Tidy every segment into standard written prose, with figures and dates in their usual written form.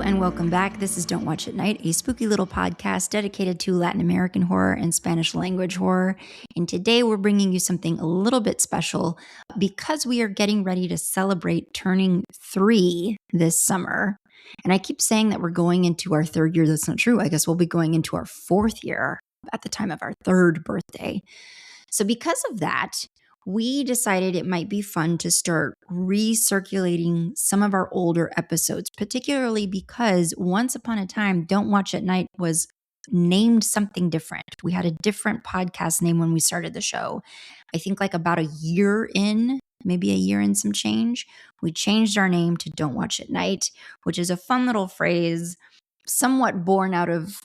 and welcome back. This is Don't Watch at Night, a spooky little podcast dedicated to Latin American horror and Spanish language horror. And today we're bringing you something a little bit special because we are getting ready to celebrate turning 3 this summer. And I keep saying that we're going into our 3rd year. That's not true. I guess we'll be going into our 4th year at the time of our 3rd birthday. So because of that, we decided it might be fun to start recirculating some of our older episodes, particularly because once upon a time, Don't Watch at Night was named something different. We had a different podcast name when we started the show. I think like about a year in, maybe a year and some change, we changed our name to Don't Watch at Night, which is a fun little phrase, somewhat born out of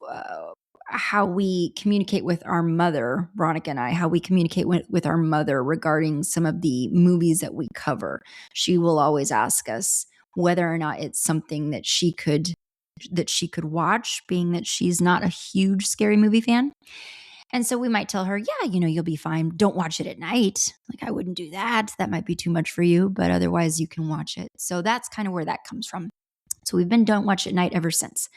how we communicate with our mother, Veronica and I, how we communicate with our mother regarding some of the movies that we cover. She will always ask us whether or not it's something that she could watch, being that she's not a huge scary movie fan. And so we might tell her, yeah, you'll be fine. Don't watch it at night. Like, I wouldn't do that. That might be too much for you, but otherwise you can watch it. So that's kind of where that comes from. So we've been Don't Watch at Night ever since.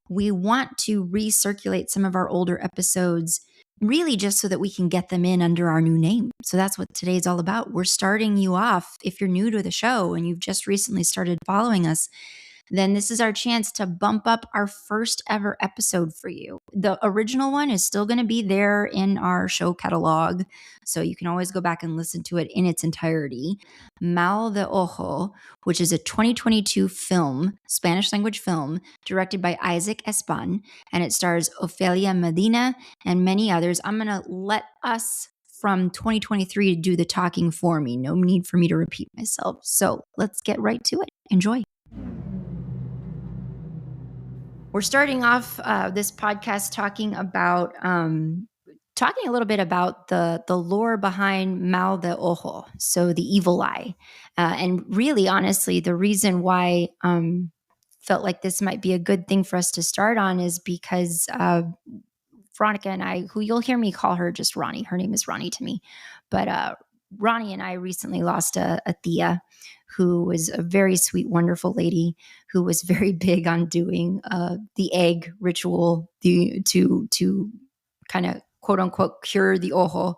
We want to recirculate some of our older episodes, really just so that we can get them in under our new name. So that's what today's all about. We're starting you off. If you're new to the show and you've just recently started following us, then this is our chance to bump up our first ever episode for you. The original one is still going to be there in our show catalog, so you can always go back and listen to it in its entirety. Mal de Ojo, which is a 2022 film, Spanish language film, directed by Isaac Ezban, and it stars Ofelia Medina and many others. I'm going to let us from 2023 do the talking for me. No need for me to repeat myself. So let's get right to it. Enjoy. We're starting off this podcast talking about a little bit about the lore behind Mal de Ojo, so the evil eye, and really, honestly, the reason why felt like this might be a good thing for us to start on is because Veronica and I, who you'll hear me call her just Ronnie, her name is Ronnie to me, but Ronnie and I recently lost a Thea, who was a very sweet, wonderful lady who was very big on doing the egg ritual to kind of quote unquote cure the ojo.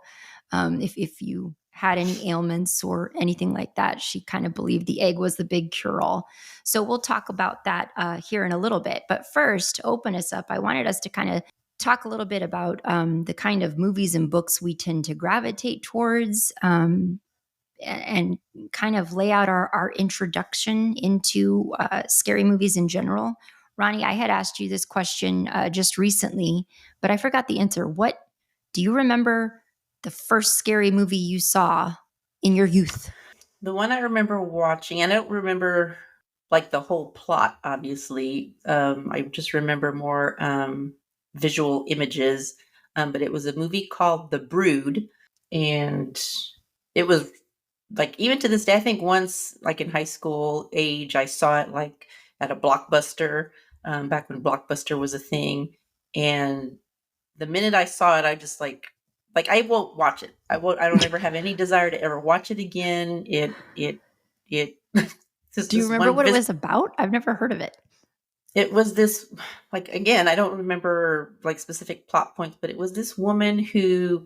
If you had any ailments or anything like that, she kind of believed the egg was the big cure-all. So we'll talk about that here in a little bit. But first, to open us up, I wanted us to kind of talk a little bit about the kind of movies and books we tend to gravitate towards, and kind of lay out our introduction into scary movies in general. Ronnie, I had asked you this question just recently, but I forgot the answer. What do you remember the first scary movie you saw in your youth? The one I remember watching, I don't remember like the whole plot, obviously. I just remember more visual images, but it was a movie called The Brood, and it was like, even to this day, I think once, like in high school age, I saw it like at a Blockbuster, back when Blockbuster was a thing. And the minute I saw it, I just like I won't watch it. I don't ever have any desire to ever watch it again. It Do you remember what it was about? I've never heard of it. It was this, like, again, I don't remember like specific plot points, but it was this woman who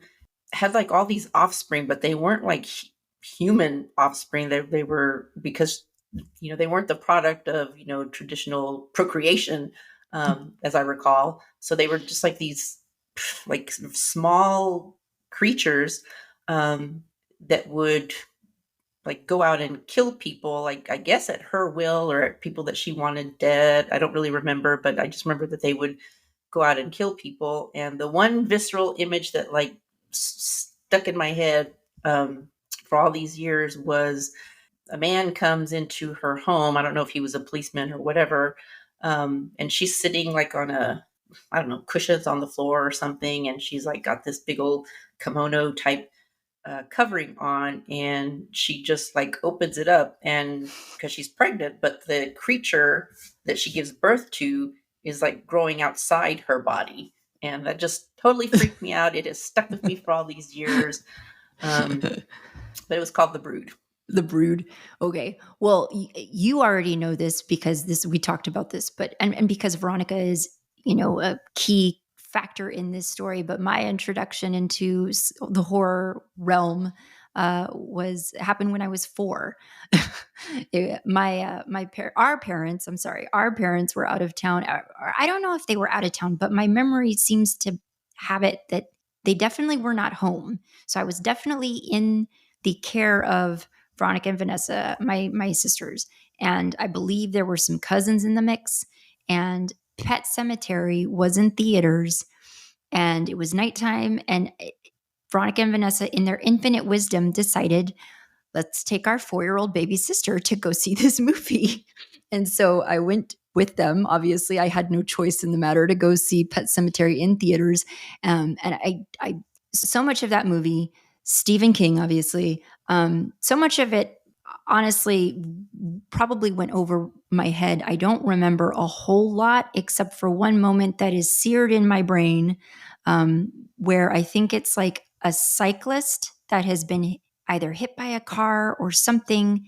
had like all these offspring, but they weren't like human offspring. They were, because they weren't the product of traditional procreation, as I recall. So they were just like these like small creatures that would like go out and kill people, like I guess at her will, or at people that she wanted dead. I don't really remember, but I just remember that they would go out and kill people. And the one visceral image that like stuck in my head for all these years was a man comes into her home. I don't know if he was a policeman or whatever. And she's sitting like on I don't know, cushions on the floor or something. And she's like got this big old kimono type covering on. And she just like opens it up, and because she's pregnant, but the creature that she gives birth to is like growing outside her body. And that just totally freaked me out. It has stuck with me for all these years. But it was called The Brood. The Brood. Okay. Well, you already know this because we talked about this, but and because Veronica is, a key factor in this story. But my introduction into the horror realm was happened when I was 4. Our parents. I'm sorry, our parents were out of town. Or I don't know if they were out of town, but my memory seems to have it that they definitely were not home. So I was definitely in the care of Veronica and Vanessa, my sisters, and I believe there were some cousins in the mix. And Pet Cemetery was in theaters, and it was nighttime. And Veronica and Vanessa, in their infinite wisdom, decided, let's take our 4-year-old baby sister to go see this movie. And so I went with them. Obviously, I had no choice in the matter to go see Pet Cemetery in theaters. And I so much of that movie, Stephen King, obviously, so much of it, honestly, probably went over my head. I don't remember a whole lot except for one moment that is seared in my brain, where I think it's like a cyclist that has been either hit by a car or something.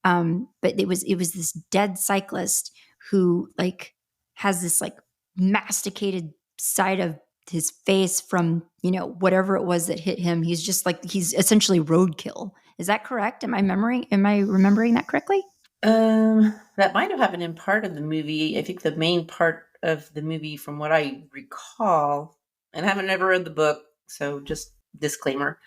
But it was this dead cyclist who like has this like masticated side of his face from, whatever it was that hit him. He's just like, he's essentially roadkill. Is that correct? Am I remembering that correctly? That might have happened in part of the movie. I think the main part of the movie, from what I recall, and I haven't ever read the book, so just disclaimer.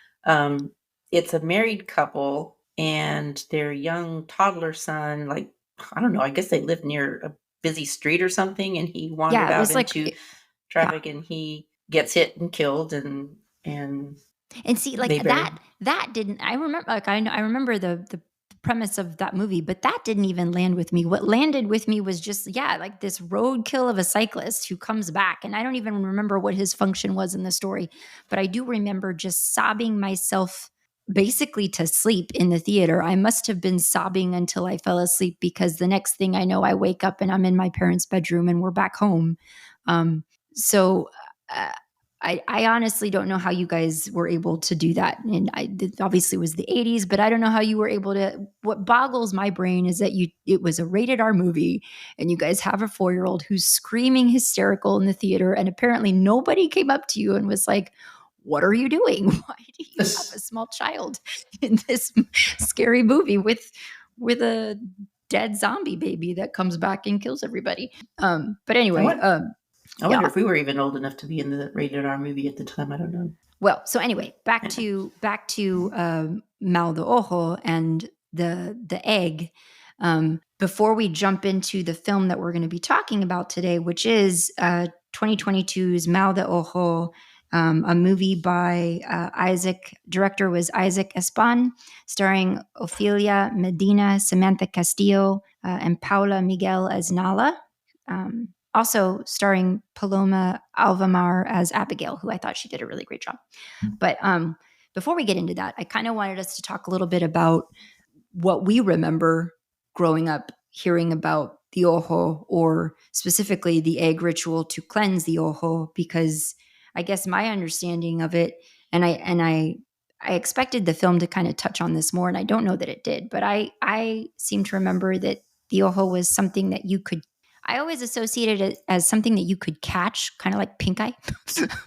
It's a married couple and their young toddler son, like, I don't know, I guess they lived near a busy street or something, and he wandered Yeah, it out was like, into yeah. traffic and he gets hit and killed, and And see, like they bury. that didn't, I remember, like, I remember the premise of that movie, but that didn't even land with me. What landed with me was just, yeah, like this roadkill of a cyclist who comes back. And I don't even remember what his function was in the story, but I do remember just sobbing myself basically to sleep in the theater. I must have been sobbing until I fell asleep, because the next thing I know, I wake up and I'm in my parents' bedroom and we're back home. So, uh, I honestly don't know how you guys were able to do that. And it obviously was the 80s, but I don't know how you were able to. What boggles my brain is that it was a rated R movie, and you guys have a 4-year-old who's screaming hysterical in the theater, and apparently nobody came up to you and was like, what are you doing? Why do you have a small child in this scary movie with a dead zombie baby that comes back and kills everybody? But anyway, I wonder yeah. if we were even old enough to be in the rated R movie at the time. I don't know. Well, so anyway, back to Mal de Ojo and the egg. Before we jump into the film that we're going to be talking about today, which is 2022's Mal de Ojo, a movie by director was Isaac Ezban, starring Ofelia Medina, Samantha Castillo, and Paola Miguel as Nala. Also starring Paloma Alvamar as Abigail, who I thought she did a really great job. But before we get into that, I kind of wanted us to talk a little bit about what we remember growing up hearing about the ojo, or specifically the egg ritual to cleanse the ojo, because I guess my understanding of it, and I expected the film to kind of touch on this more, and I don't know that it did, but I seem to remember that the ojo was something that you could. I always associated it as something that you could catch, kind of like pink eye,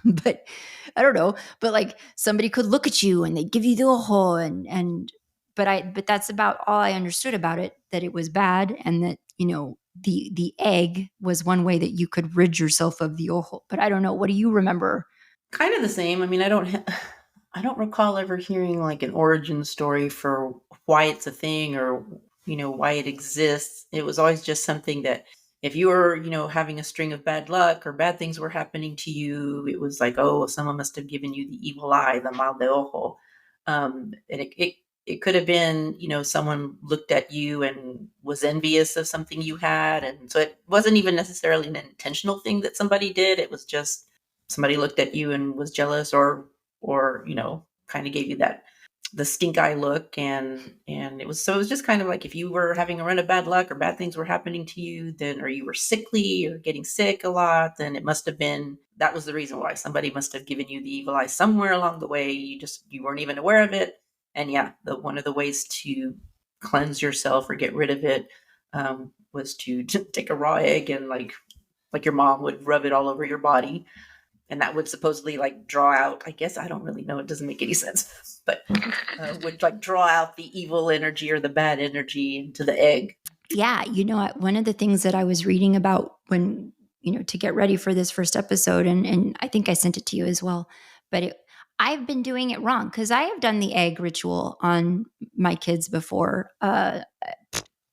but I don't know. But like somebody could look at you and they give you the ojo, but that's about all I understood about it. That it was bad, and that the egg was one way that you could rid yourself of the ojo. But I don't know. What do you remember? Kind of the same. I mean, I don't recall ever hearing like an origin story for why it's a thing, or why it exists. It was always just something that if you were having a string of bad luck or bad things were happening to you, it was like, oh, someone must have given you the evil eye, the mal de ojo. And it could have been someone looked at you and was envious of something you had, and so it wasn't even necessarily an intentional thing that somebody did. It was just somebody looked at you and was jealous, or kind of gave you the stink eye look, and it was just kind of like if you were having a run of bad luck or bad things were happening to you, then, or you were sickly or getting sick a lot, then it must have been, that was the reason why. Somebody must have given you the evil eye somewhere along the way. You weren't even aware of it. And yeah, one of the ways to cleanse yourself or get rid of it, was to take a raw egg and like your mom would rub it all over your body. And that would supposedly like draw out, I guess, I don't really know, it doesn't make any sense, but would like draw out the evil energy or the bad energy into the egg. Yeah, one of the things that I was reading about when, to get ready for this first episode, and I think I sent it to you as well, but I've been doing it wrong because I have done the egg ritual on my kids before.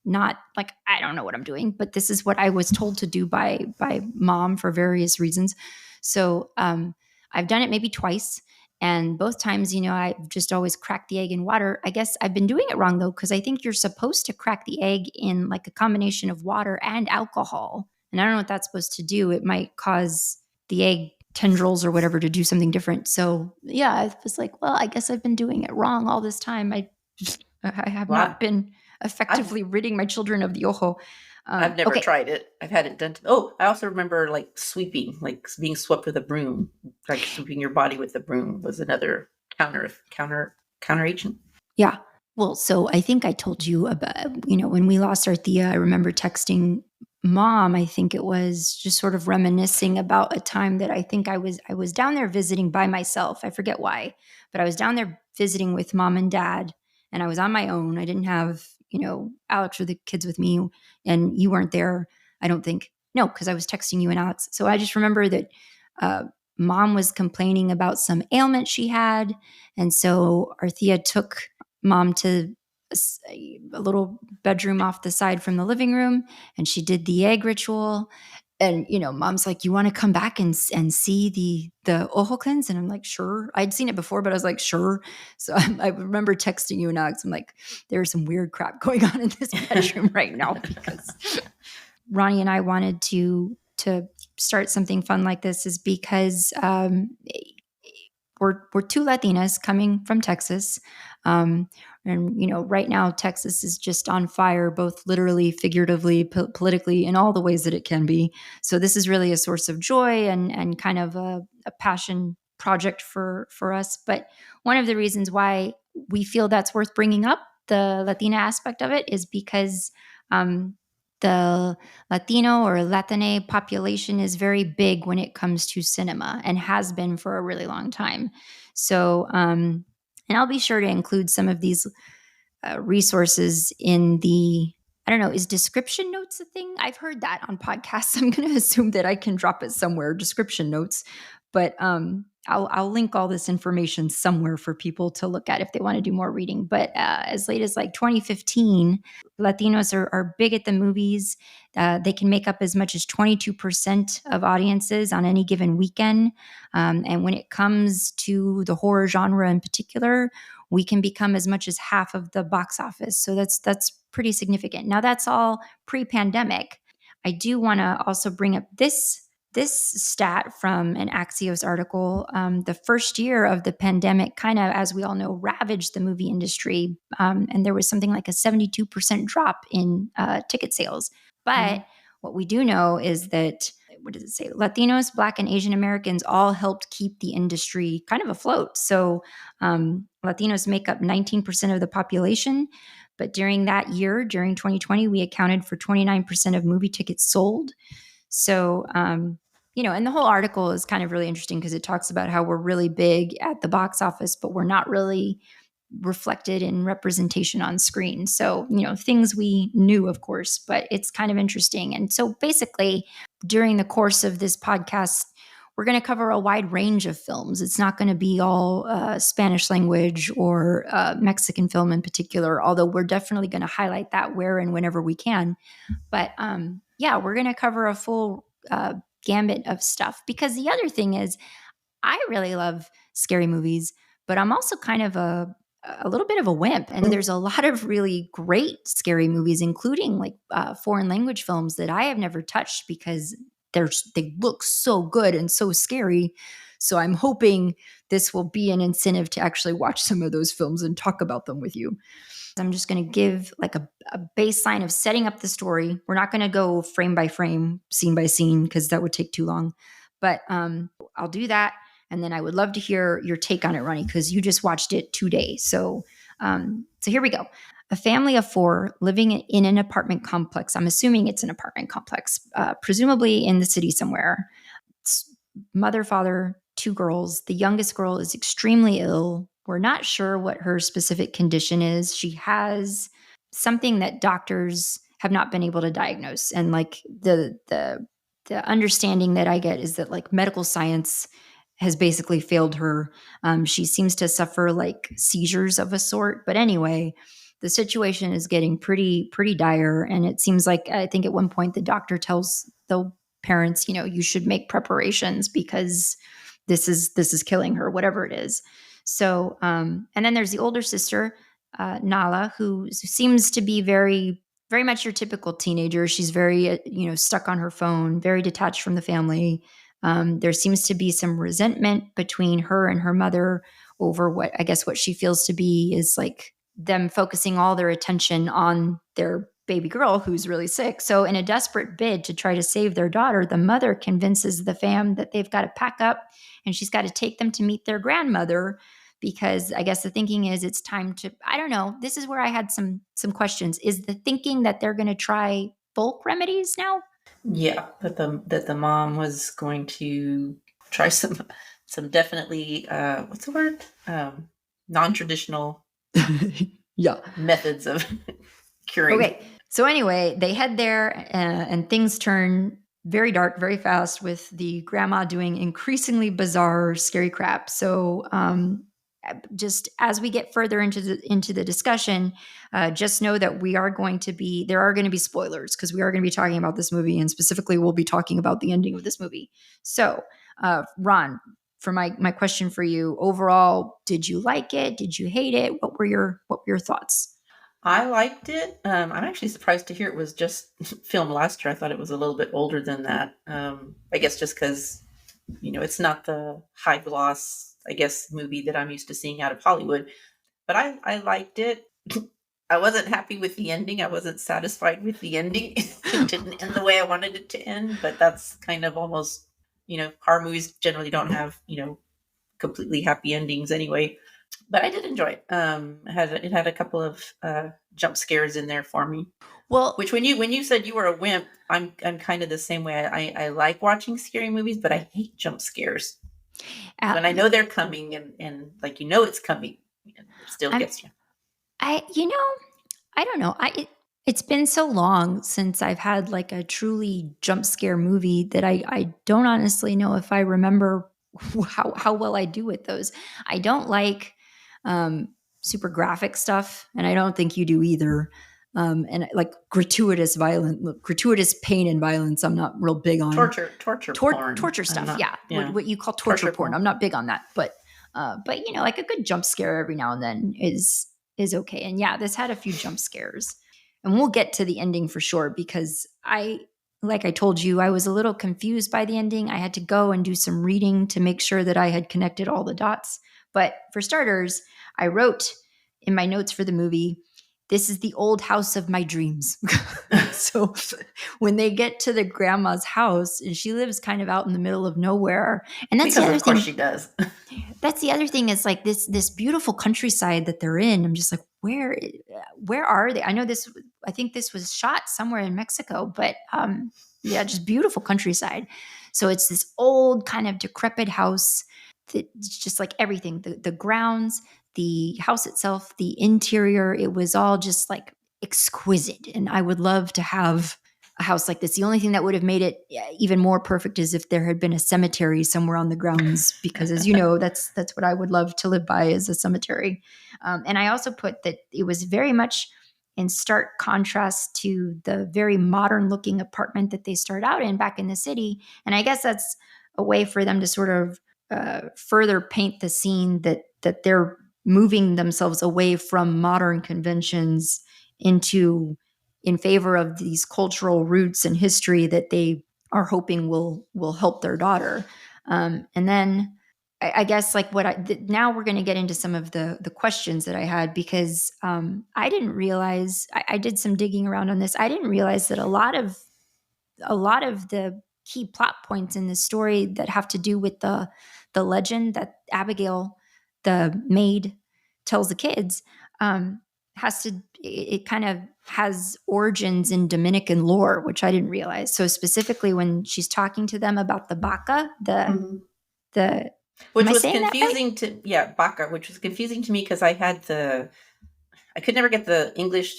Not like I don't know what I'm doing, but this is what I was told to do by mom for various reasons. So I've done it maybe twice. And both times, I've just always cracked the egg in water. I guess I've been doing it wrong though, because I think you're supposed to crack the egg in like a combination of water and alcohol. And I don't know what that's supposed to do. It might cause the egg tendrils or whatever to do something different. So yeah, I was like, well, I guess I've been doing it wrong all this time. I have not been effectively ridding my children of the ojo. I've never tried it. I've had it done. I also remember like sweeping, like being swept with a broom, like sweeping your body with a broom was another counter agent. Yeah. Well, so I think I told you about, when we lost our Thea, I remember texting mom. I think it was just sort of reminiscing about a time that I think I was down there visiting by myself. I forget why, but I was down there visiting with mom and dad, and I was on my own. I didn't have, Alex or the kids with me, and you weren't there, I don't think. No, because I was texting you and Alex. So I just remember that mom was complaining about some ailment she had. And so Arthea took mom to a little bedroom off the side from the living room, and she did the egg ritual. And, mom's like, you want to come back and see the ojo cleanse? And I'm like, sure. I'd seen it before, but I was like, sure. So I remember texting you and Alex. I'm like, there's some weird crap going on in this bedroom right now, because Ronnie and I wanted to start something fun like this is because we're two Latinas coming from Texas. And, right now, Texas is just on fire, both literally, figuratively, politically, in all the ways that it can be. So this is really a source of joy and kind of a passion project for us. But one of the reasons why we feel that's worth bringing up, the Latina aspect of it, is because the Latino or Latine population is very big when it comes to cinema and has been for a really long time. So, and I'll be sure to include some of these resources in the, I don't know, is description notes a thing? I've heard that on podcasts. I'm going to assume that I can drop it somewhere, description notes. But I'll link all this information somewhere for people to look at if they want to do more reading. But as late as like 2015, Latinos are big at the movies. They can make up as much as 22% of audiences on any given weekend. And when it comes to the horror genre in particular, we can become as much as half of the box office. So that's pretty significant. Now, that's all pre-pandemic. I do want to also bring up this stat from an Axios article. The first year of the pandemic kind of, as we all know, ravaged the movie industry. And there was something like a 72% drop in ticket sales. But what we do know is that, what does it say? Latinos, Black, and Asian Americans all helped keep the industry kind of afloat. So Latinos make up 19% of the population. But during that year, during 2020, we accounted for 29% of movie tickets sold. So, and the whole article is kind of really interesting because it talks about how we're really big at the box office, but we're not really reflected in representation on screen. So, things we knew, of course, but it's kind of interesting. And so basically, during the course of this podcast, we're going to cover a wide range of films. It's not going to be all Spanish language or Mexican film in particular, although we're definitely going to highlight that where and whenever we can. But we're going to cover a full gambit of stuff, because the other thing is I really love scary movies, but I'm also kind of a little bit of a wimp. And there's a lot of really great scary movies, including like foreign language films that I have never touched because they look so good and so scary. So I'm hoping this will be an incentive to actually watch some of those films and talk about them with you. I'm just going to give like a baseline of setting up the story. We're not going to go frame by frame, scene by scene, because that would take too long. But I'll do that. And then I would love to hear your take on it, Ronnie, because you just watched it today. So here we go. a family of 4 living in an apartment complex. I'm assuming it's an apartment complex, presumably in the city somewhere. It's mother, father, 2 girls. The youngest girl is extremely ill. We're not sure what her specific condition is. She has something that doctors have not been able to diagnose. And like the understanding that I get is that like medical science has basically failed her. She seems to suffer like seizures of a sort. But anyway, the situation is getting pretty dire. And it seems like, I think at one point the doctor tells the parents, you should make preparations because this is killing her, whatever it is. So, and then there's the older sister, Nala, who seems to be very much your typical teenager. She's very, stuck on her phone, very detached from the family. There seems to be some resentment between her and her mother over what she feels to be is like them focusing all their attention on their baby girl who's really sick. So in a desperate bid to try to save their daughter, the mother convinces the fam that they've got to pack up and she's got to take them to meet their grandmother, because I guess the thinking is it's time to, I don't know. This is where I had some questions. Is the thinking that they're going to try folk remedies now? Yeah, that the mom was going to try some definitely what's the word? Non-traditional Yeah. methods of curing. Okay. So anyway, they head there and things turn very dark, very fast, with the grandma doing increasingly bizarre, scary crap. So just as we get further into the discussion, just know that there are going to be spoilers, because we are going to be talking about this movie, and specifically we'll be talking about the ending of this movie. So Ron, for my question for you, overall, did you like it? Did you hate it? What were your thoughts? I liked it. I'm actually surprised to hear it was just filmed last year. I thought it was a little bit older than that. I guess just because, it's not the high gloss, I guess, movie that I'm used to seeing out of Hollywood. But I liked it. I wasn't happy with the ending. I wasn't satisfied with the ending. It didn't end the way I wanted it to end. But that's kind of almost, horror movies generally don't have, completely happy endings anyway. But I did enjoy it. It had a couple of jump scares in there for me. Well, Which when you said you were a wimp, I'm kind of the same way. I like watching scary movies, but I hate jump scares. When I know they're coming and like it's coming, it still gets you. I don't know. It's been so long since I've had like a truly jump scare movie that I don't honestly know if I remember how well I do with those. I don't like super graphic stuff, and I don't think you do either. And like gratuitous pain and violence, I'm not real big on. Torture porn. Torture stuff. What you call torture porn. I'm not big on that, but like a good jump scare every now and then is okay. And yeah, this had a few jump scares, and we'll get to the ending for sure, because like I told you, I was a little confused by the ending. I had to go and do some reading to make sure that I had connected all the dots. But for starters, I wrote in my notes for the movie, "This is the old house of my dreams." So when they get to the grandma's house, and she lives kind of out in the middle of nowhere, and that's because the other of course thing. She does. That's the other thing, is like this beautiful countryside that they're in. I'm just like, where are they? I think this was shot somewhere in Mexico, but yeah, just beautiful countryside. So it's this old kind of decrepit house that's just like everything, the grounds, the house itself, the interior, it was all just like exquisite. And I would love to have a house like this. The only thing that would have made it even more perfect is if there had been a cemetery somewhere on the grounds, because as you know, that's what I would love to live by, is a cemetery. And I also put that it was very much in stark contrast to the very modern looking apartment that they start out in back in the city. And I guess that's a way for them to sort of further paint the scene that they're moving themselves away from modern conventions in favor of these cultural roots and history that they are hoping will help their daughter. And then I guess like now we're going to get into some of the questions that I had, because I didn't realize, I did some digging around on this. I didn't realize that a lot of the key plot points in this story that have to do with the legend that Abigail, the maid, tells the kids, it kind of has origins in Dominican lore, which I didn't realize. So specifically when she's talking to them about the Baca, Mhm. am Which I was saying that right? confusing to Baca, which was confusing to me because I could never get the English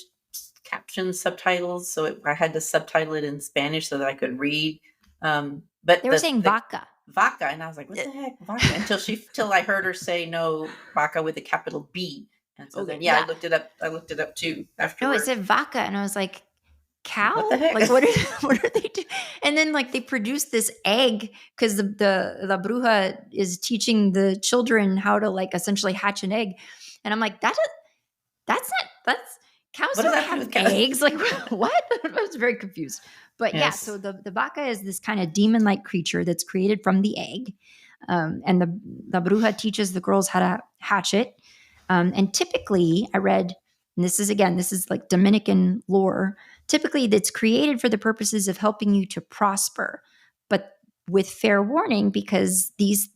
caption subtitles, so I had to subtitle it in Spanish so that I could read. But They were saying the vaca. vaca, and I was like, "What the heck, vaca?" Till I heard her say no, vaca with a capital B, and so Okay, then I yeah. looked it up. I looked it up too No, it afterward. said vaca, and I was like, What the cow? heck? Like, what are they doing? And then like they produced this egg because the La Bruja is teaching the children how to like essentially hatch an egg, and I'm like, that's not that's cows What does don't that have to do have with cows? eggs. Like what? I was very confused. But yeah, so Yes. the vaca is this kind of demon like creature that's created from the egg, and the La Bruja teaches the girls how to hatch it. And typically, I read, and this is like Dominican lore. Typically, that's created for the purposes of helping you to prosper, but with fair warning because these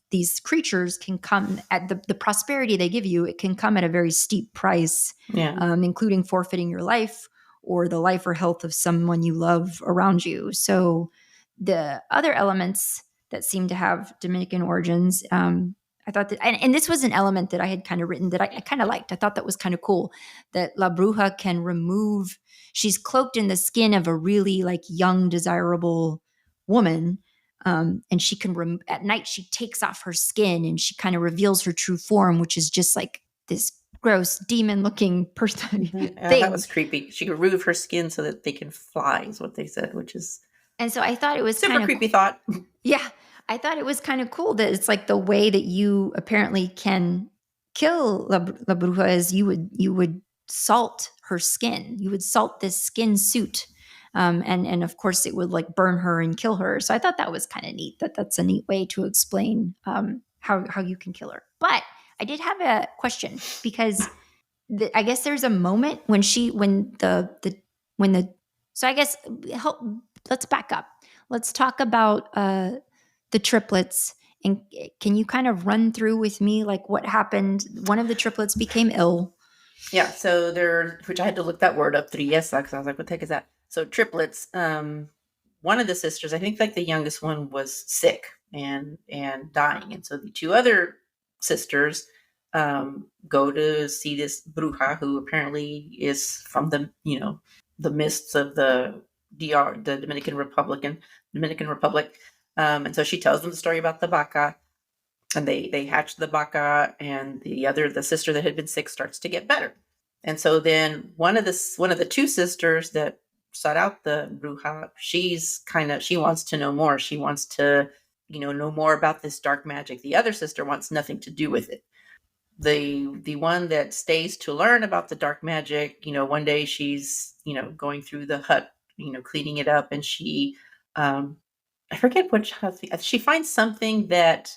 creatures can come at the prosperity they give you. It can come at a very steep price, Yeah. including forfeiting your life or the life or health of someone you love around you. So the other elements that seem to have Dominican origins. I thought that, and this was an element that I had kind of written that I kind of liked. I thought that was kind of cool that La Bruja can remove, she's cloaked in the skin of a really like young, desirable woman. And she can, at night, she takes off her skin and she kind of reveals her true form, which is just like this gross demon looking person That thing. was creepy. She could remove her skin so that they can fly, is what they said, which is And so I thought it was super kind of creepy thought. yeah, I thought it was kind of cool that it's like the way that you apparently can kill La Bruja is you would salt her skin. You would salt this skin suit. And of course it would like burn her and kill her. So I thought that was kind of neat. That's a neat way to explain how you can kill her. But I did have a question because I guess there's a moment when when the so I guess help let's back up. Let's talk about the triplets. And can you kind of run through with me like what happened? One of the triplets became ill. Yeah, so which I had to look that word up, triesa, because I was like, what the heck is that? So triplets. One of the sisters, I think like the youngest one was sick and dying. And so the two other sisters go to see this bruja who apparently is from the mists of the DR, the Dominican Republic. And so she tells them the story about the vaca, and they hatch the vaca, and the sister that had been sick starts to get better. And so then one of the two sisters that sought out the bruja, she wants to know more. She wants to know more about this dark magic. The other sister wants nothing to do with it. The one that stays to learn about the dark magic, one day she's going through the hut, cleaning it up, and she I forget she finds something that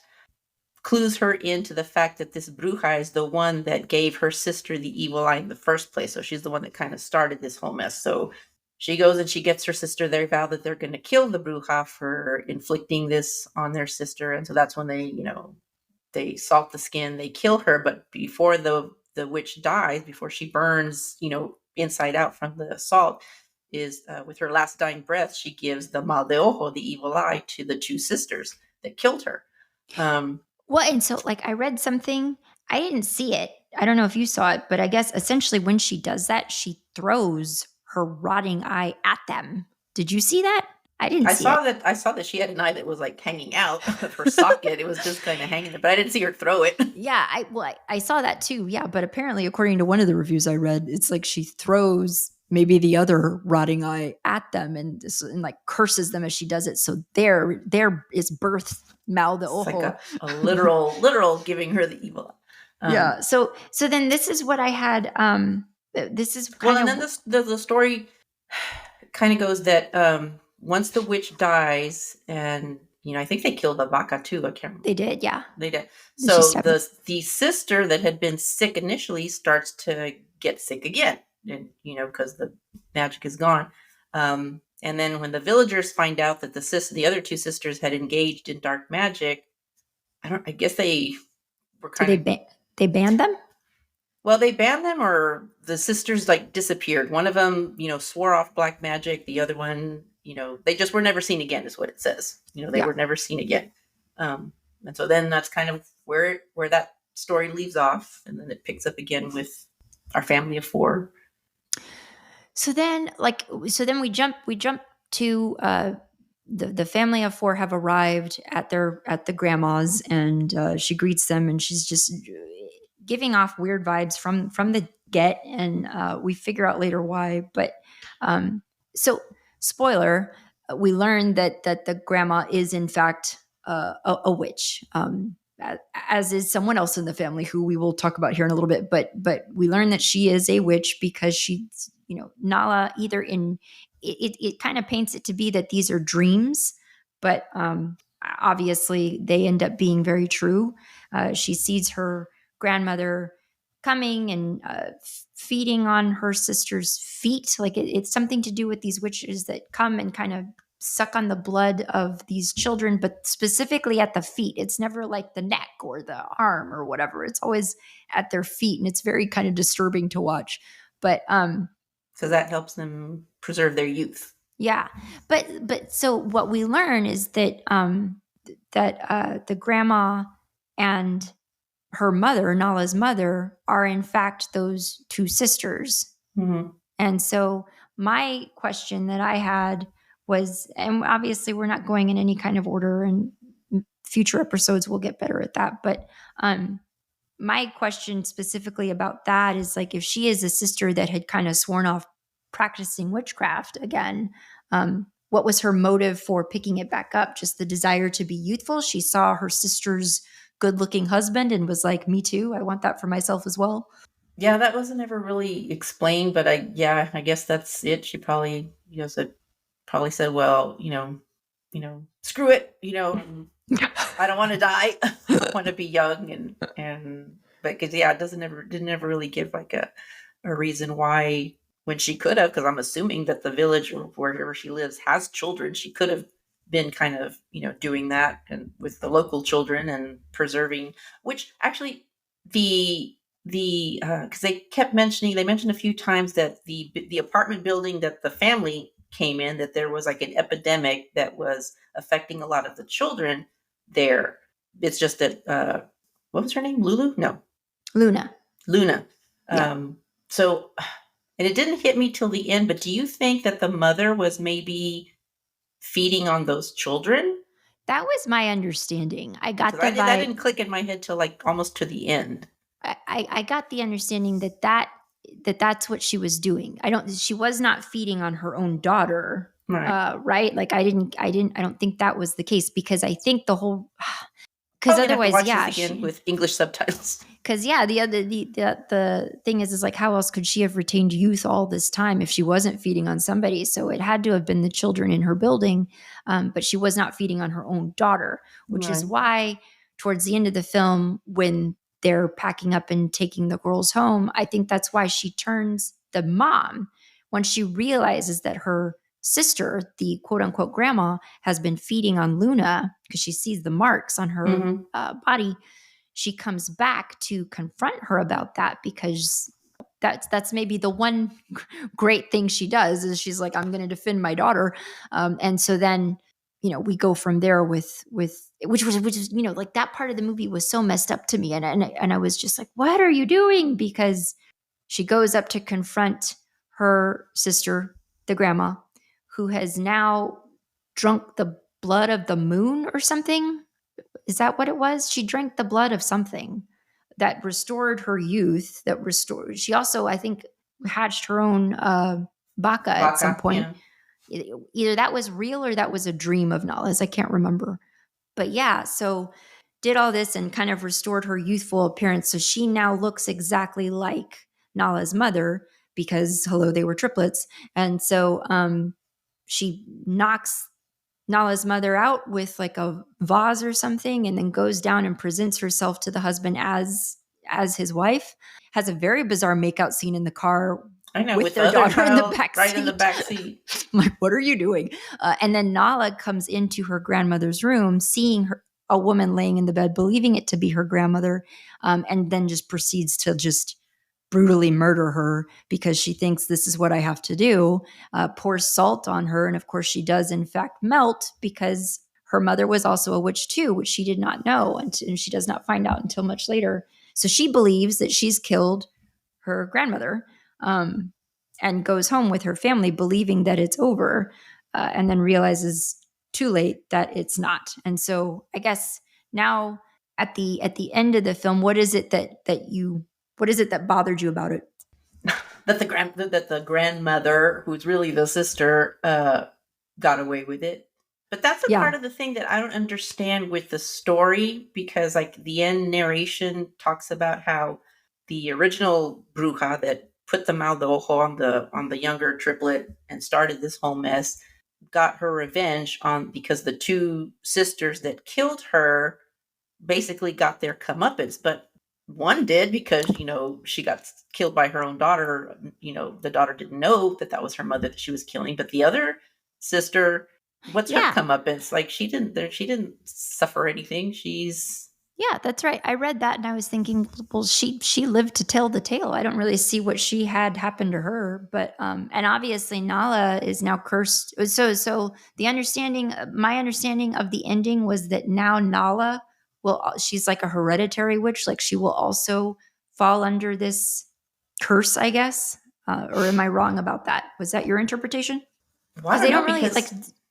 clues her into the fact that this bruja is the one that gave her sister the evil eye in the first place. So she's the one that kind of started this whole mess. So she goes and she gets her sister. They vow that they're going to kill the bruja for inflicting this on their sister. And so that's when they salt the skin, they kill her. But before the witch dies, before she burns, inside out from the salt, is with her last dying breath, she gives the Mal de Ojo, the evil eye, to the two sisters that killed her. Well, and so like I read something, I didn't see it. I don't know if you saw it, but I guess essentially when she does that, she throws her rotting eye at them. Did you see that? I didn't see it. I saw that she had an eye that was like hanging out of her socket. It was just kind of hanging there, but I didn't see her throw it. Yeah, I saw that too. Yeah, but apparently, according to one of the reviews I read, it's like she throws maybe the other rotting eye at them and like curses them as she does it. So there is birth Mal de It's like Ojo. a literal giving her the evil eye. Yeah. So then this is what I had. This is well, and then the story kind of goes that once the witch dies, and I think they killed the vaca too. I can't remember. They did, yeah. They did. So the sister that had been sick initially starts to get sick again, and because the magic is gone. And then when the villagers find out that the other two sisters had engaged in dark magic, I guess they were kind of they banned them. Well, they banned them, or the sisters like disappeared. One of them, swore off black magic. The other one, they just were never seen again, is what it says. They Yeah. were never seen again. And so then that's kind of where that story leaves off, and then it picks up again with our family of four. So then we jump to the family of four have arrived at the grandma's, and she greets them, and she's just giving off weird vibes from the get, and we figure out later why. But so spoiler, we learn that the grandma is in fact a witch. As is someone else in the family who we will talk about here in a little bit, but we learn that she is a witch because she's, Nala either in it kind of paints it to be that these are dreams, but obviously they end up being very true. She sees her grandmother coming and feeding on her sister's feet. Like it's something to do with these witches that come and kind of suck on the blood of these children, but specifically at the feet. It's never like the neck or the arm or whatever. It's always at their feet, and it's very kind of disturbing to watch. But so that helps them preserve their youth. Yeah, but so what we learn is that the grandma and her mother, Nala's mother, are in fact those two sisters. Mm-hmm. And so my question that I had was, and obviously we're not going in any kind of order, and future episodes will get better at that. But my question specifically about that is, like, if she is a sister that had kind of sworn off practicing witchcraft again, what was her motive for picking it back up? Just the desire to be youthful? She saw her sister's good-looking husband and was like, me too, I want that for myself as well. Yeah, that wasn't ever really explained, but I guess that's it. She probably, said, well, screw it, I don't want to die. I want to be young, but because it didn't ever really give like a reason why, when she could have, because I'm assuming that the village or wherever she lives has children. She could have been kind of, doing that and with the local children and preserving, which actually because they mentioned a few times that the apartment building that the family came in, that there was like an epidemic that was affecting a lot of the children there. It's just that what was her name? Luna. Yeah. So, and it didn't hit me till the end, but do you think that the mother was maybe feeding on those children? That was my understanding. I got that didn't click in my head till like almost to the end. I got the understanding that's what she was doing. She was not feeding on her own daughter. Right. Right. Like I don't think that was the case, because I think the whole, because otherwise, again with English subtitles. Because the thing is like, how else could she have retained youth all this time if she wasn't feeding on somebody? So it had to have been the children in her building, but she was not feeding on her own daughter, which is why towards the end of the film, when they're packing up and taking the girls home, I think that's why she turns the mom when she realizes that her sister, the quote unquote grandma, has been feeding on Luna because she sees the marks on her body. She comes back to confront her about that, because that's maybe the one great thing she does, is she's like, I'm going to defend my daughter. And so then, we go from there with which is, like, that part of the movie was so messed up to me. And I was just like, what are you doing? Because she goes up to confront her sister, the grandma, who has now drunk the blood of the moon or something. Is that what it was? She drank the blood of something that restored her youth, she also, I think, hatched her own baka at some point. Yeah. Either that was real or that was a dream of Nala's. I can't remember. But yeah, so did all this and kind of restored her youthful appearance. So she now looks exactly like Nala's mother, because, hello, they were triplets. And so she knocks Nala's mother out with like a vase or something, and then goes down and presents herself to the husband as his wife. Has a very bizarre makeout scene in the car. I know, with their daughter in the back right seat. In the back seat. I'm like, what are you doing? And then Nala comes into her grandmother's room, seeing a woman laying in the bed, believing it to be her grandmother, and then just proceeds to just brutally murder her because she thinks this is what I have to do, pours salt on her. And of course, she does, in fact, melt because her mother was also a witch too, which she did not know. And she does not find out until much later. So she believes that she's killed her grandmother, and goes home with her family believing that it's over, and then realizes too late that it's not. And so I guess now at the end of the film, what is it that bothered you about it? That the grandmother, who's really the sister, got away with it. But that's a part of the thing that I don't understand with the story, because like the end narration talks about how the original bruja that put the Mal de Ojo on the younger triplet and started this whole mess got her revenge on, because the two sisters that killed her basically got their comeuppance. But one did because, she got killed by her own daughter. The daughter didn't know that was her mother that she was killing. But the other sister, what's her comeuppance? Like, she didn't suffer anything. Yeah, that's right. I read that and I was thinking, well, she lived to tell the tale. I don't really see what she had happen to her, but and obviously Nala is now cursed. So my understanding of the ending was that now Nala she's like a hereditary witch, like she will also fall under this curse, I guess. Or am I wrong about that? Was that your interpretation? Because they don't really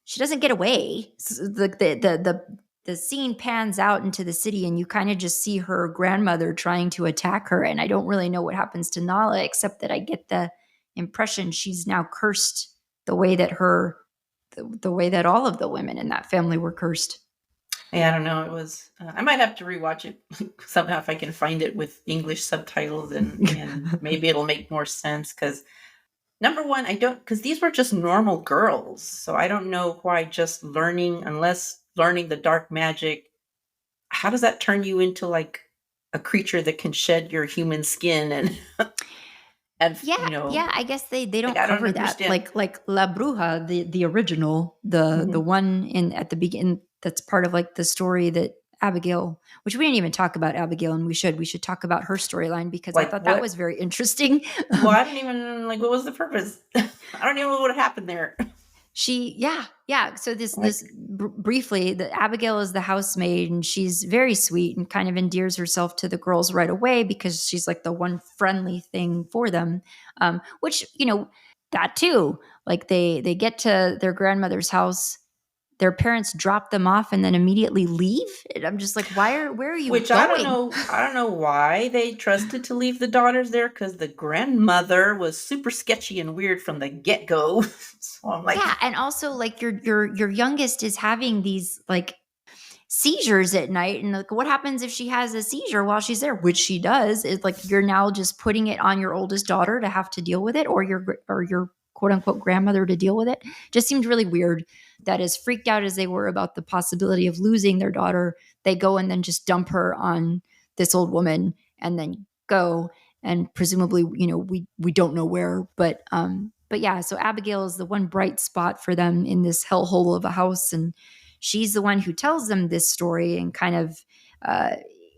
she doesn't get away. The scene pans out into the city and you kind of just see her grandmother trying to attack her. And I don't really know what happens to Nala, except that I get the impression she's now cursed the way that all of the women in that family were cursed. Yeah, I don't know. It was, I might have to rewatch it somehow if I can find it with English subtitles, and maybe it'll make more sense. Because number one, because these were just normal girls. So I don't know why just learning the dark magic, how does that turn you into like a creature that can shed your human skin and I guess they don't cover that. Like La Bruja, the original, the one at the beginning, that's part of like the story that Abigail, which we didn't even talk about Abigail, and we should talk about her storyline, because I thought that was very interesting. Well, I didn't even what was the purpose? I don't even know what happened there. So this briefly, the Abigail is the housemaid, and she's very sweet and kind of endears herself to the girls right away because she's like the one friendly thing for them. Which, that too, like they get to their grandmother's house, their parents drop them off and then immediately leave. And I'm just like, where are you going? I don't know why they trusted to leave the daughters there, because the grandmother was super sketchy and weird from the get-go. So I'm like, and also like your youngest is having these like seizures at night, and like, what happens if she has a seizure while she's there, which she does? Is like, you're now just putting it on your oldest daughter to have to deal with it, or your quote unquote grandmother to deal with it. Just seemed really weird that, as freaked out as they were about the possibility of losing their daughter, they go and then just dump her on this old woman and then go, and presumably, we don't know where, but yeah, so Abigail is the one bright spot for them in this hellhole of a house, and she's the one who tells them this story and kind of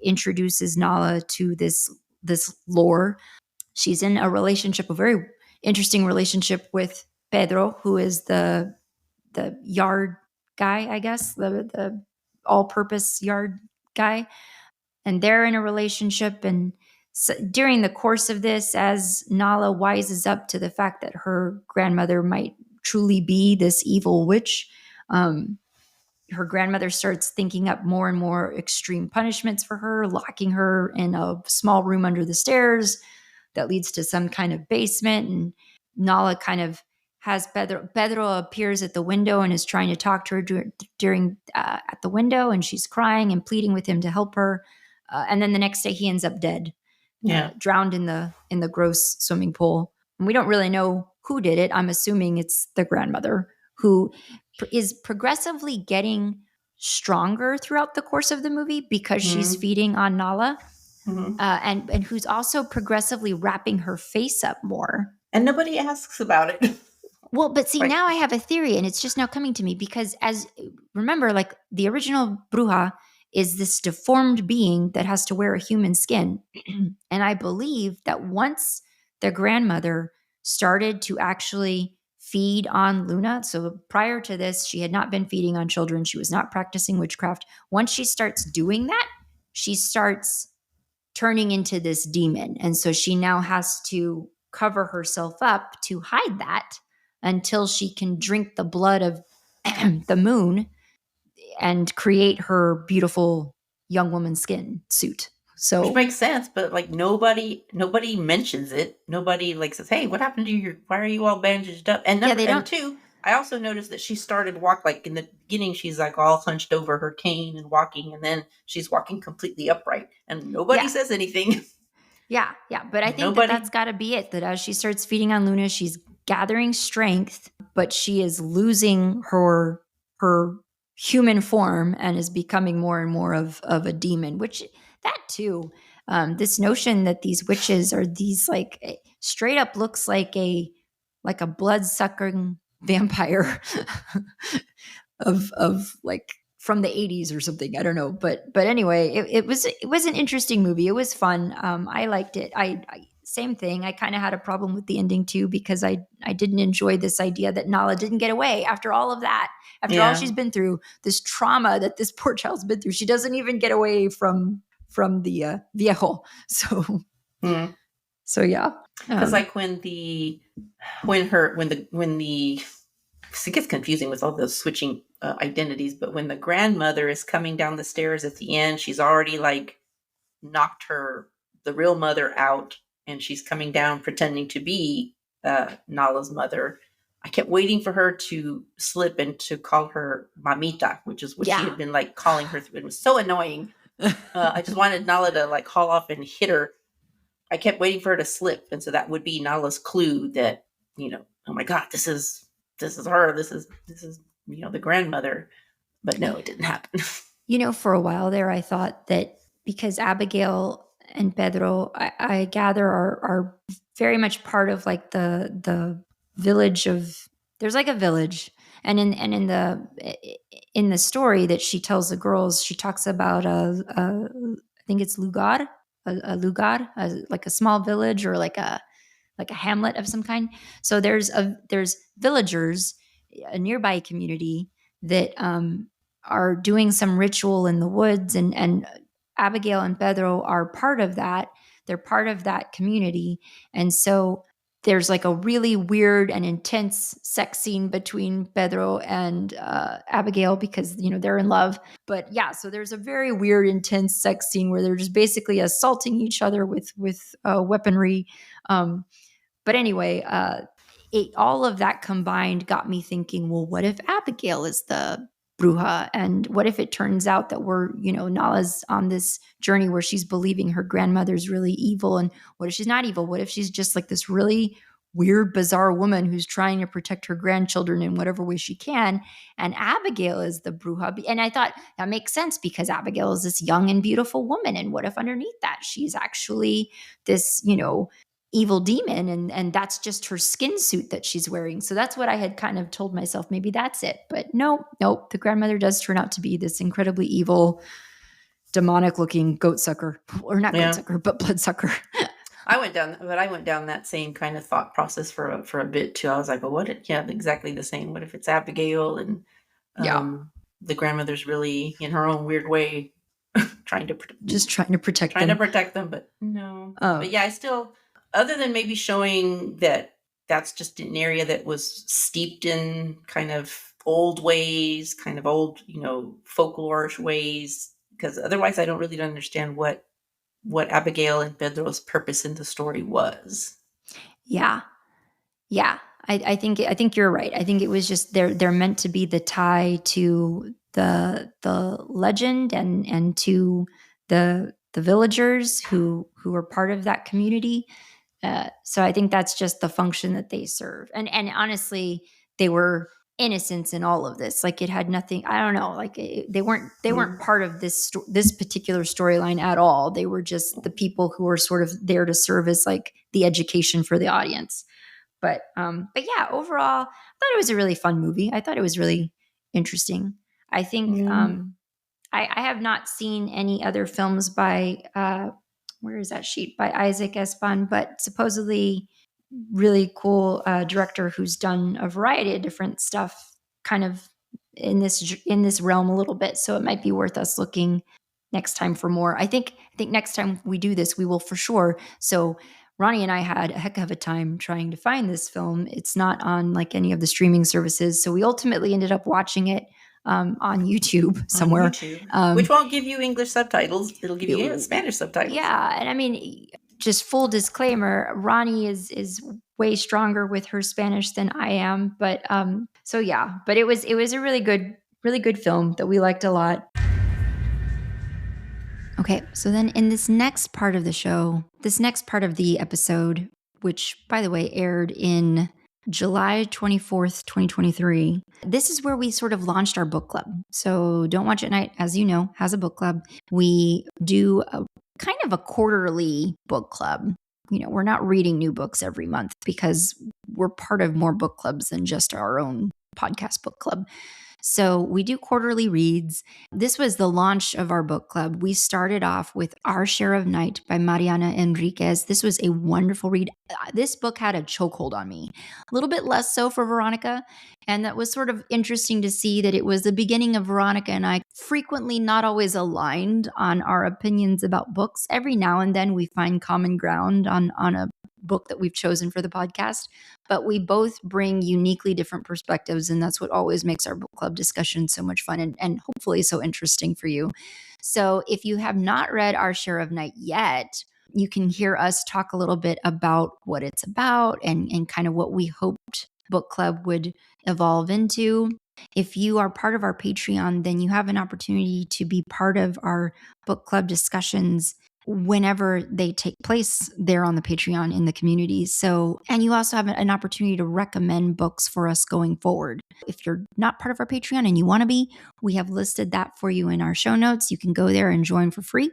introduces Nala to this lore. She's in a very interesting relationship with Pedro, who is the yard guy, I guess, the all-purpose yard guy. And they're in a relationship. And so during the course of this, as Nala wises up to the fact that her grandmother might truly be this evil witch, her grandmother starts thinking up more and more extreme punishments for her, locking her in a small room under the stairs that leads to some kind of basement. And Nala kind of has Pedro appears at the window and is trying to talk to her during at the window, and she's crying and pleading with him to help her. And then the next day he ends up dead, drowned in the gross swimming pool. And we don't really know who did it. I'm assuming it's the grandmother, who is progressively getting stronger throughout the course of the movie because she's feeding on Nala. And who's also progressively wrapping her face up more. And nobody asks about it. Well, but see, now I have a theory, and it's just now coming to me, because remember, like the original Bruja is this deformed being that has to wear a human skin. And I believe that once the grandmother started to actually feed on Luna, so prior to this, she had not been feeding on children. She was not practicing witchcraft. Once she starts doing that, she starts turning into this demon. And so she now has to cover herself up to hide that until she can drink the blood of the moon and create her beautiful young woman skin suit. Which So makes sense, but like nobody mentions it. Nobody like says, "Hey, what happened to your? Why are you all bandaged up?" And yeah, number they and don't. two, I also noticed that she started walk like in the beginning. She's like all hunched over her cane and walking, and then she's walking completely upright, and nobody Yeah, says anything. yeah, yeah. But I think that Nobody. that's got to be it. That as she starts feeding on Luna, she's gathering strength, but she is losing her human form and is becoming more and more of a demon. Which that too. This notion that these witches are these like straight up looks like a blood sucking vampire of like from the 80s or something. I don't know. But anyway, it was an interesting movie. It was fun. I liked it. I same thing. I kind of had a problem with the ending too because I didn't enjoy this idea that Nala didn't get away after all of that. After all Yeah. she's been through, this trauma that this poor child's been through, she doesn't even get away from the viejo. So Mm. so yeah. Because like when the it gets confusing with all those switching identities, but when the grandmother is coming down the stairs at the end, she's already like knocked the real mother out, and she's coming down pretending to be Nala's mother. I kept waiting for her to slip and to call her mamita, which is what she Yeah. had been like calling her. It was so annoying. I just wanted Nala to like haul off and hit her. I kept waiting for her to slip, and so that would be Nala's clue that, oh my god, this is her. This is the grandmother. But no, it didn't happen. For a while there, I thought that because Abigail and Pedro, I gather, are very much part of like the village of. There's like a village, and in the story that she tells the girls, she talks about I think it's lugar, a lugar, like a small village or like a hamlet of some kind. So there's villagers, a nearby community that are doing some ritual in the woods, and Abigail and Pedro are part of that. They're part of that community, and so there's like a really weird and intense sex scene between Pedro and Abigail because they're in love. But yeah, so there's a very weird, intense sex scene where they're just basically assaulting each other with weaponry. But anyway, all of that combined got me thinking, well, what if Abigail is the bruja? And what if it turns out that Nala's on this journey where she's believing her grandmother's really evil? And what if she's not evil? What if she's just like this really weird, bizarre woman who's trying to protect her grandchildren in whatever way she can? And Abigail is the bruja. And I thought that makes sense because Abigail is this young and beautiful woman. And what if underneath that, she's actually this, evil demon, and that's just her skin suit that she's wearing. So that's what I had kind of told myself, maybe that's it. But nope, the grandmother does turn out to be this incredibly evil, demonic looking goat sucker, or not goat sucker, but blood sucker. I went down that same kind of thought process for a bit too. I was like, well, exactly the same. What if it's Abigail and Yeah, the grandmother's really in her own weird way trying to protect them, but no. But yeah, I still, other than maybe showing that that's just an area that was steeped in kind of old ways, kind of old, folklore ways, because otherwise I don't really understand what Abigail and Pedro's purpose in the story was. Yeah. I think you're right. I think it was just they're meant to be the tie to the legend and to the villagers who are part of that community. So I think that's just the function that they serve. And honestly, they were innocents in all of this. Like it had nothing. I don't know. Like they weren't part of this particular storyline at all. They were just the people who were sort of there to serve as like the education for the audience. But yeah, overall, I thought it was a really fun movie. I thought it was really interesting. I think I have not seen any other films by, where is that sheet? By Isaac Ezban, but supposedly really cool director who's done a variety of different stuff kind of in this realm a little bit. So it might be worth us looking next time for more. I think next time we do this, we will for sure. So Ronnie and I had a heck of a time trying to find this film. It's not on like any of the streaming services. So we ultimately ended up watching it on YouTube somewhere. On YouTube, which won't give you English subtitles. It'll give you Spanish subtitles. Yeah. And I mean, just full disclaimer, Ronnie is way stronger with her Spanish than I am. But so yeah, but it was a really good film that we liked a lot. Okay, so then in this next part of the show, this next part of the episode, which by the way aired in July 24th, 2023, this is where we sort of launched our book club. So Don't Watch at Night, as you know, has a book club. We do a kind of a quarterly book club. You know, we're not reading new books every month because we're part of more book clubs than just our own podcast book club. So we do quarterly reads. This was the launch of our book club. We started off with Our Share of Night by Mariana Enriquez. This was a wonderful read. This book had a chokehold on me, a little bit less so for Veronica. And that was sort of interesting to see that it was the beginning of Veronica and I frequently not always aligned on our opinions about books. Every now and then we find common ground on a book that we've chosen for the podcast, but we both bring uniquely different perspectives, and that's what always makes our book club discussion so much fun and hopefully so interesting for you. So if you have not read Our Share of Night yet, you can hear us talk a little bit about what it's about and kind of what we hoped book club would evolve into. If you are part of our Patreon, then you have an opportunity to be part of our book club discussions whenever they take place there on the Patreon in the community. So, and you also have an opportunity to recommend books for us going forward. If you're not part of our Patreon and you want to be, we have listed that for you in our show notes. You can go there and join for free.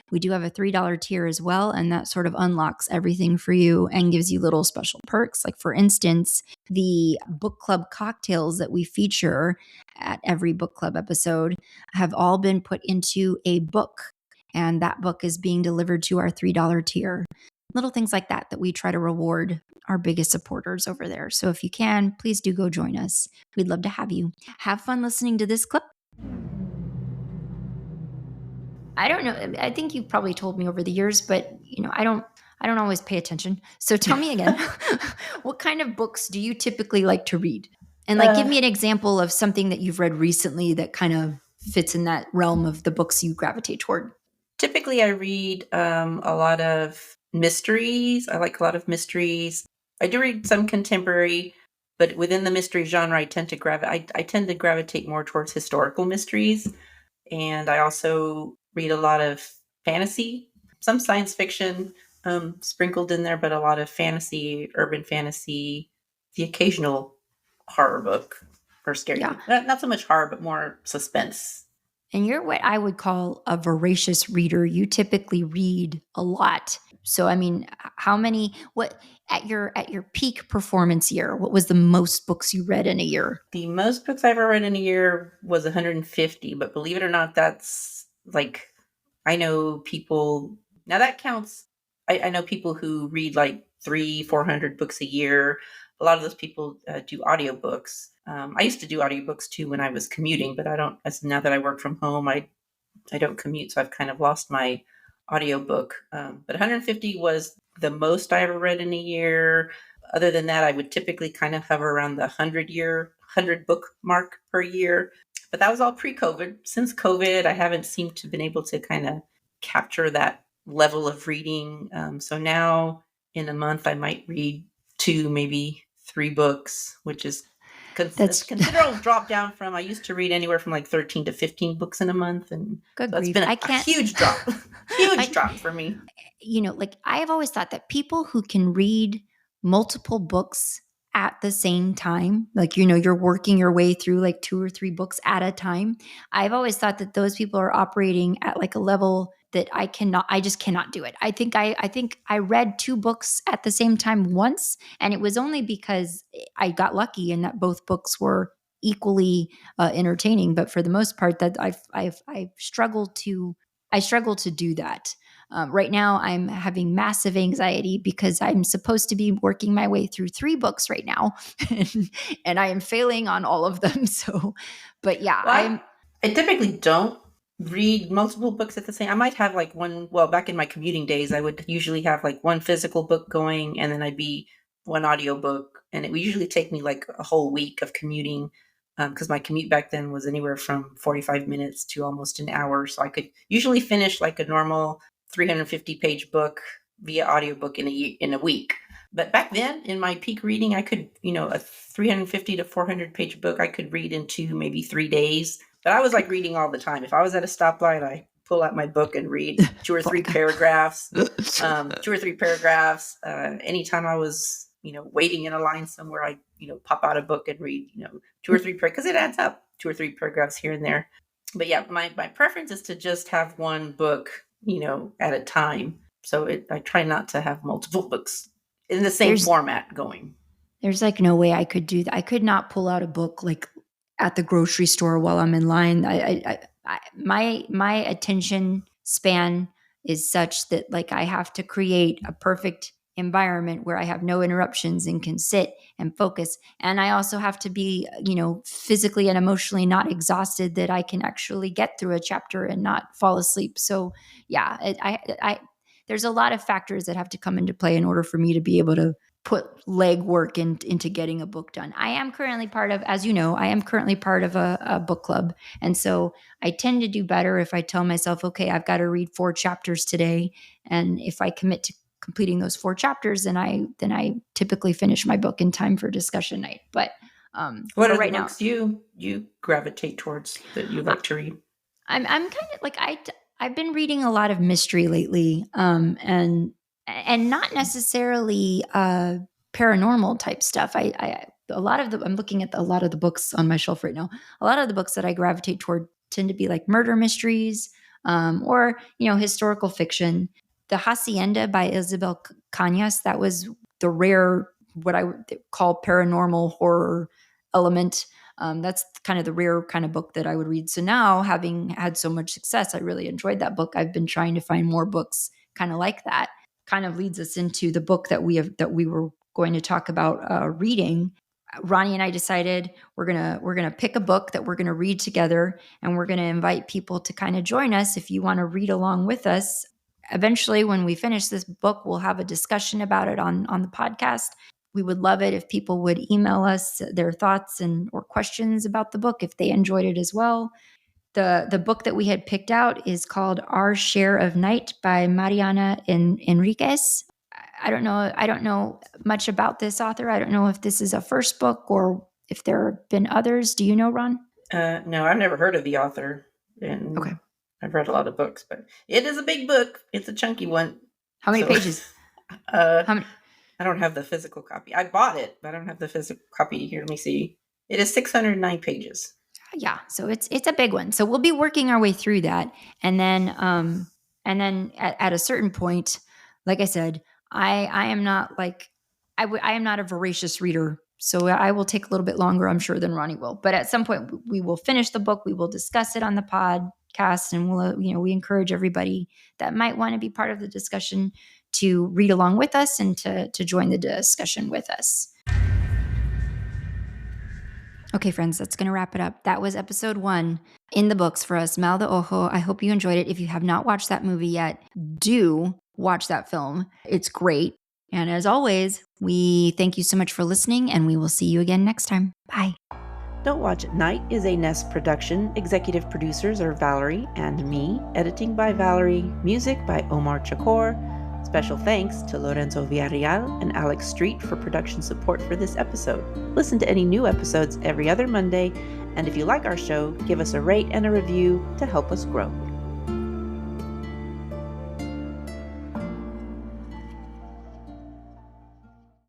We do have a $3 tier as well, and that sort of unlocks everything for you and gives you little special perks. Like for instance, the book club cocktails that we feature at every book club episode have all been put into a book. And that book is being delivered to our $3 tier. Little things like that we try to reward our biggest supporters over there. So if you can, please do go join us. We'd love to have you. Have fun listening to this clip. I don't know. I think you've probably told me over the years, but you know, I don't always pay attention. So tell me again, what kind of books do you typically like to read? And like, give me an example of something that you've read recently that kind of fits in that realm of the books you gravitate toward. Typically, I read a lot of mysteries. I like a lot of mysteries. I do read some contemporary, but within the mystery genre, I tend to gravitate more towards historical mysteries. And I also read a lot of fantasy, some science fiction sprinkled in there, but a lot of fantasy, urban fantasy, the occasional horror book or scary. Yeah. Not so much horror, but more suspense. And you're what I would call a voracious reader. You typically read a lot. So, I mean, at your peak performance year, what was the most books you read in a year? The most books I ever read in a year was 150. But believe it or not, that's like, I know people, now that counts. I know people who read like 300-400 books a year. A lot of those people do audiobooks. I used to do audiobooks too when I was commuting, but I don't, as now that I work from home, I don't commute. So I've kind of lost my audiobook. But 150 was the most I ever read in a year. Other than that, I would typically kind of hover around the 100 book mark per year. But that was all pre-COVID. Since COVID, I haven't seemed to been able to kind of capture that level of reading. So now in a month, I might read 2, maybe 3 books, which is that's considerable drop down from, I used to read anywhere from like 13 to 15 books in a month. And good so it's been a huge drop, drop for me. You know, like I have always thought that people who can read multiple books at the same time, like, you know, you're working your way through like 2 or 3 books at a time. I've always thought that those people are operating at like a level that I just cannot do it. I think I read 2 books at the same time once, and it was only because I got lucky in that both books were equally entertaining. But for the most part, that I struggle to do that. Right now, I'm having massive anxiety because I'm supposed to be working my way through 3 books right now, and I am failing on all of them. So, but yeah, Well, I typically don't read multiple books at the same. I might have like one. Well, back in my commuting days, I would usually have like one physical book going, and then I'd be one audiobook, and it would usually take me like a whole week of commuting, because my commute back then was anywhere from 45 minutes to almost an hour. So I could usually finish like a normal 350-page book via audiobook in a week. But back then, in my peak reading, I could, a 350 to 400-page book I could read in 2, maybe 3 days. But I was like reading all the time. If I was at a stoplight, I pull out my book and read 2 or 3 paragraphs. 2 or 3 paragraphs. Anytime I was, waiting in a line somewhere, I, pop out a book and read, 2 or 3 because it adds up, 2 or 3 paragraphs here and there. But yeah, my preference is to just have one book, at a time. So I try not to have multiple books in the same format going. There's like no way I could do that. I could not pull out a book like at the grocery store while I'm in line. My attention span is such that like I have to create a perfect environment where I have no interruptions and can sit and focus. And I also have to be, physically and emotionally not exhausted that I can actually get through a chapter and not fall asleep. So yeah, there's a lot of factors that have to come into play in order for me to be able to put legwork into getting a book done. I am currently part of, as you know, a book club. And so I tend to do better if I tell myself, okay, I've got to read 4 chapters today. And if I commit to completing those 4 chapters, then I typically finish my book in time for discussion night. But what are right the books you gravitate towards that you like to read? I'm kind of like I've been reading a lot of mystery lately, and not necessarily paranormal type stuff. I'm looking at a lot of the books on my shelf right now. A lot of the books that I gravitate toward tend to be like murder mysteries, or historical fiction. The Hacienda by Isabel Cañas, that was the rare, what I would call paranormal horror element. That's kind of the rare kind of book that I would read. So now, having had so much success, I really enjoyed that book. I've been trying to find more books kind of like that. Kind of leads us into the book that we were going to talk about reading. Ronnie and I decided we're gonna pick a book that we're gonna read together, and we're gonna invite people to kind of join us if you want to read along with us. Eventually, when we finish this book, we'll have a discussion about it on the podcast. We would love it if people would email us their thoughts or questions about the book if they enjoyed it as well. The book that we had picked out is called Our Share of Night by Mariana Enriquez. I don't know much about this author. I don't know if this is a first book or if there have been others. Do you know, Ron? No, I've never heard of the author. And okay. I've read a lot of books, but it is a big book. It's a chunky one. How many pages? How many? I don't have the physical copy. I bought it, but I don't have the physical copy here. Let me see. It is 609 pages. Yeah, so it's a big one. So we'll be working our way through that, and then at a certain point, like I said, I am not like I am not a voracious reader, so I will take a little bit longer, I'm sure, than Ronnie will. But at some point, we will finish the book. We will discuss it on the podcast, and we encourage everybody that might want to be part of the discussion to read along with us and to join the discussion with us. Okay, friends, that's going to wrap it up. That was episode 1 in the books for us, Mal de Ojo. I hope you enjoyed it. If you have not watched that movie yet, do watch that film. It's great. And as always, we thank you so much for listening, and we will see you again next time. Bye. Don't Watch at Night is a Nest production. Executive producers are Valerie and me. Editing by Valerie. Music by Omar Chakor. Special thanks to Lorenzo Villarreal and Alex Street for production support for this episode. Listen to any new episodes every other Monday, and if you like our show, give us a rate and a review to help us grow.